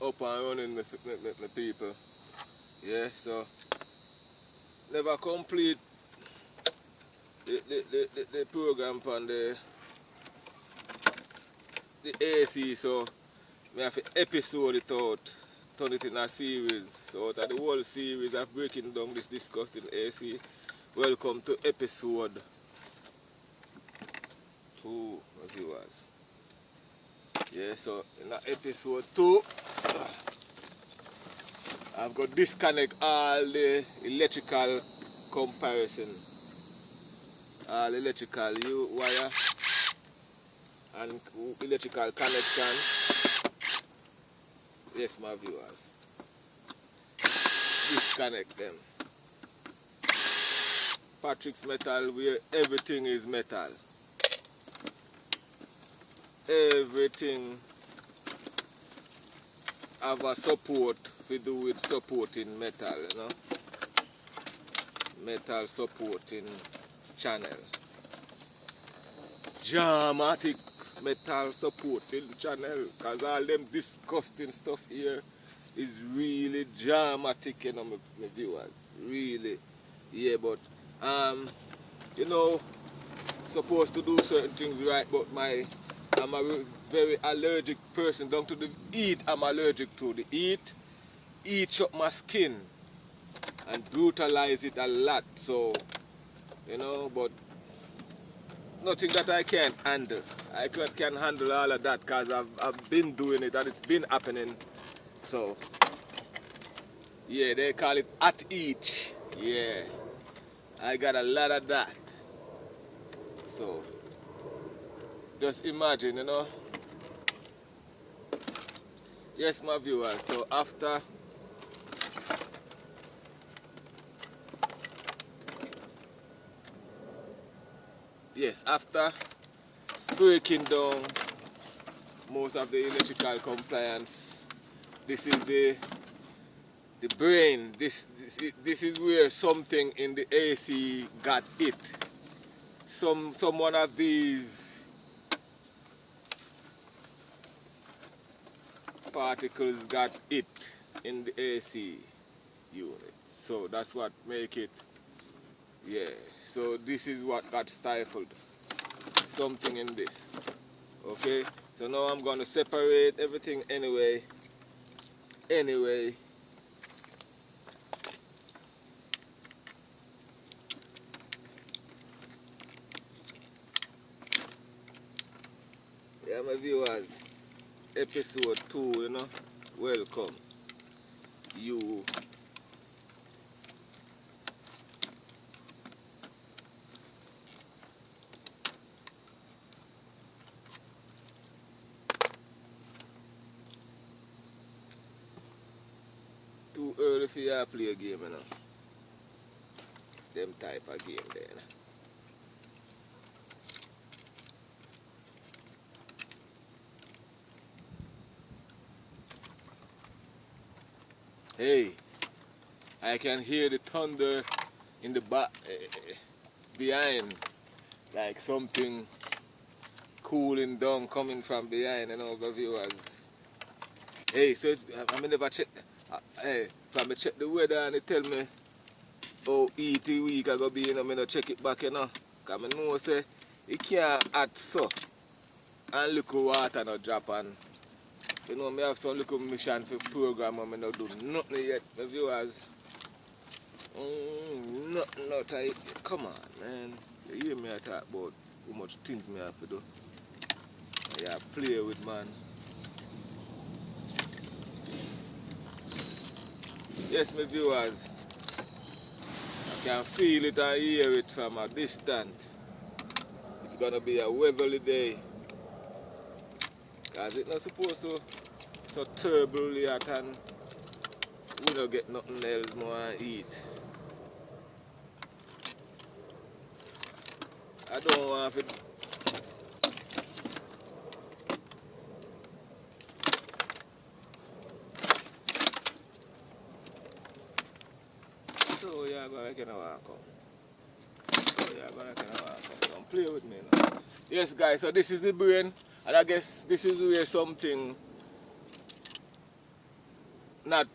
up and running, my people. Yeah, so never complete the program on the AC, so we have to episode it out, turn it in a series. So out of the whole series of breaking down this disgusting AC, welcome to episode 2, viewers. Yeah, so in that episode 2, I've got disconnect all the electrical comparison, all electrical wire and electrical connection. Yes, my viewers. Disconnect them. Patrick's Metal, where everything is metal. Everything have a support we do with supporting metal, you know. Metal supporting channel. Dramatic metal supporting channel, cause all them disgusting stuff here is really dramatic, you know, my viewers. Really. Yeah, but you know, supposed to do certain things right, but I'm a very allergic person. Down to the heat, I'm allergic to. The heat eats up my skin and brutalize it a lot. So, you know, but nothing that I can't handle. I can handle all of that because I've been doing it and it's been happening. So, yeah, they call it at each. Yeah, I got a lot of that. So, just imagine, you know. Yes, my viewers, so after breaking down most of the electrical compliance, this is the brain. This is where something in the AC got hit. Some one of these particles got hit in the AC unit. So that's what make it, yeah. So this is what got stifled. Something in this. Okay? So now I'm going to separate everything anyway. Yeah, my viewers, episode 2, you know, welcome. You. Too early for you to play a game, you know. Them type of game there, you know. Hey, I can hear the thunder in the back, behind, like something cooling down coming from behind, you know, viewers. Hey, so I never check. Hey, if I check the weather and they tell me how heat the week I go be, you know, I no check it back, you know. Because I know say it can't add so and little water no drop and you know, I have some little mission for program and I not do nothing yet, my viewers. Nothing not I, come on, man. You hear me talk about how much things I have to do. Yeah, play with, man. Yes, my viewers. I can feel it and hear it from a distance. It's gonna be a weatherly day. Cause it's not supposed to so terribly hot and we don't get nothing else more to eat. I don't want to. So you're gonna get a walk out. Don't play with me now. Yes guys, so this is the brain and I guess this is where something not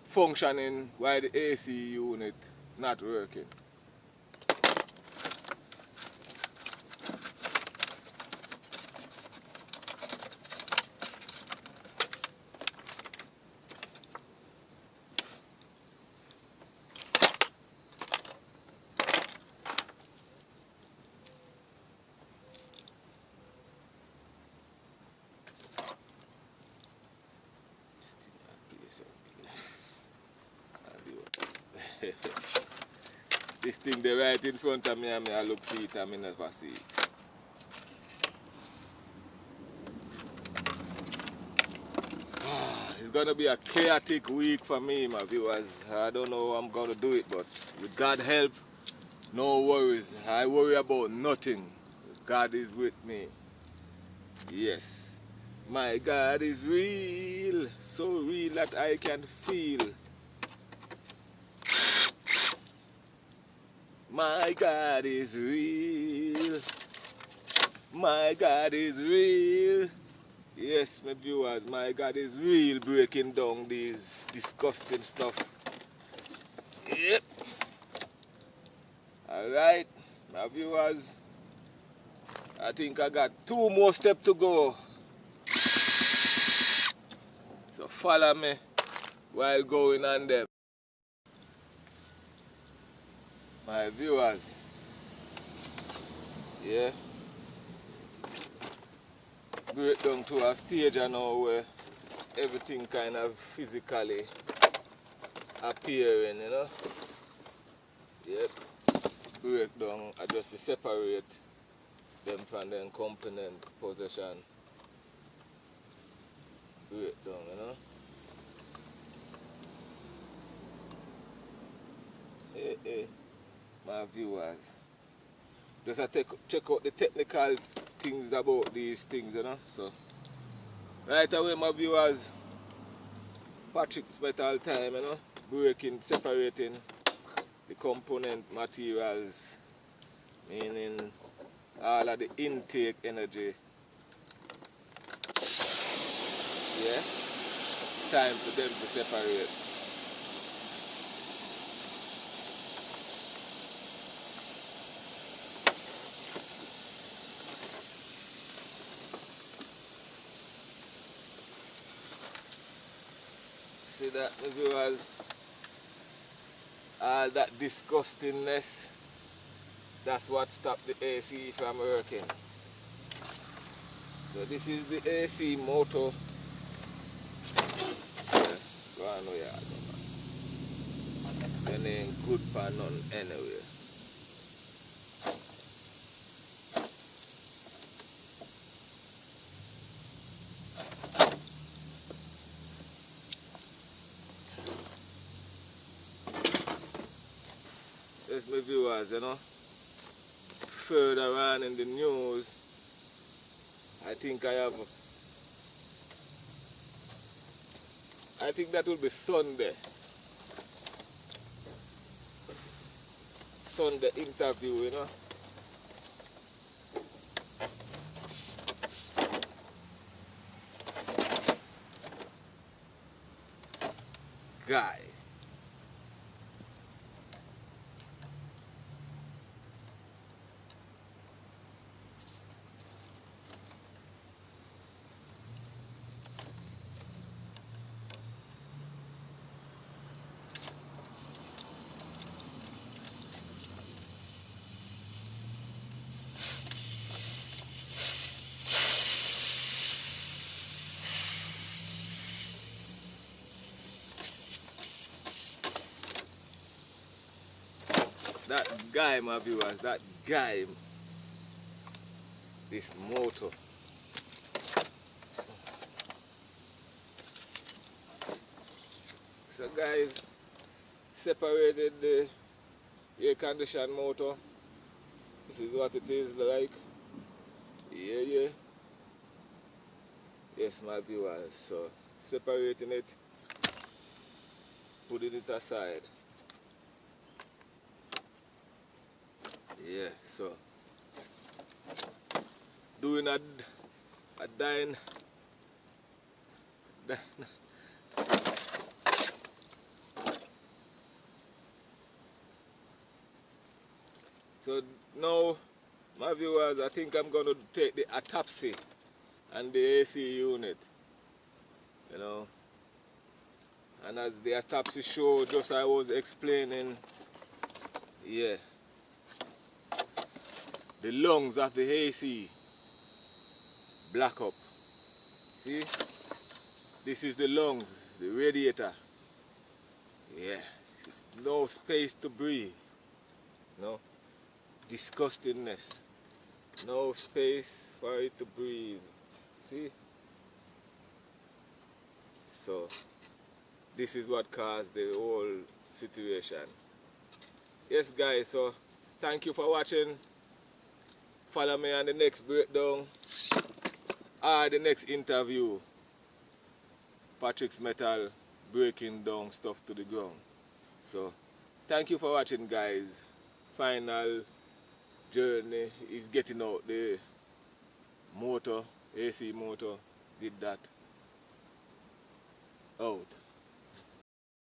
functioning while the AC unit not working. This thing they right in front of me and I look for it and I never see it. It's gonna be a chaotic week for me, my viewers. I don't know how I'm gonna do it, but with God's help, no worries. I worry about nothing. God is with me. Yes. My God is real. So real that I can feel. My God is real. My God is real. Yes, my viewers, my God is real, breaking down these disgusting stuff. Yep. Alright, my viewers, I think I got 2 more steps to go. So follow me while going on them. My viewers, yeah, break down to a stage now where everything kind of physically appearing, you know. Yep, break down, I just separate them from the component possession. Break down, you know. Hey, my viewers, just check out the technical things about these things, you know. So right away, my viewers, Patrick's Metal Time, you know, breaking, separating the component materials, meaning all of the intake energy. Yeah, time for them to separate. See that, my viewers? All that disgustingness, that's what stopped the AC from working. So this is the AC motor. Yeah, go on where you go, man. It ain't good for none anyway. Yes, my viewers, you know, further on in the news, I think that will be Sunday interview, you know. Guy. That guy, my viewers, that guy, this motor. So guys, separated the air condition motor. This is what it is like. Yeah. Yes, my viewers. So separating it, putting it aside. Yeah, so doing a So now, my viewers, I think I'm going to take the autopsy and the AC unit, you know. And as the autopsy show, just I was explaining, yeah, the lungs of the AC black up. See, this is the lungs, the radiator. Yeah, no space to breathe, no, disgustingness, no space for it to breathe. See, so this is what caused the whole situation. Yes guys, so thank you for watching. Follow me on the next breakdown or the next interview. Patrick's Metal breaking down stuff to the ground. So thank you for watching guys. Final journey is getting out the motor, AC motor, did that out.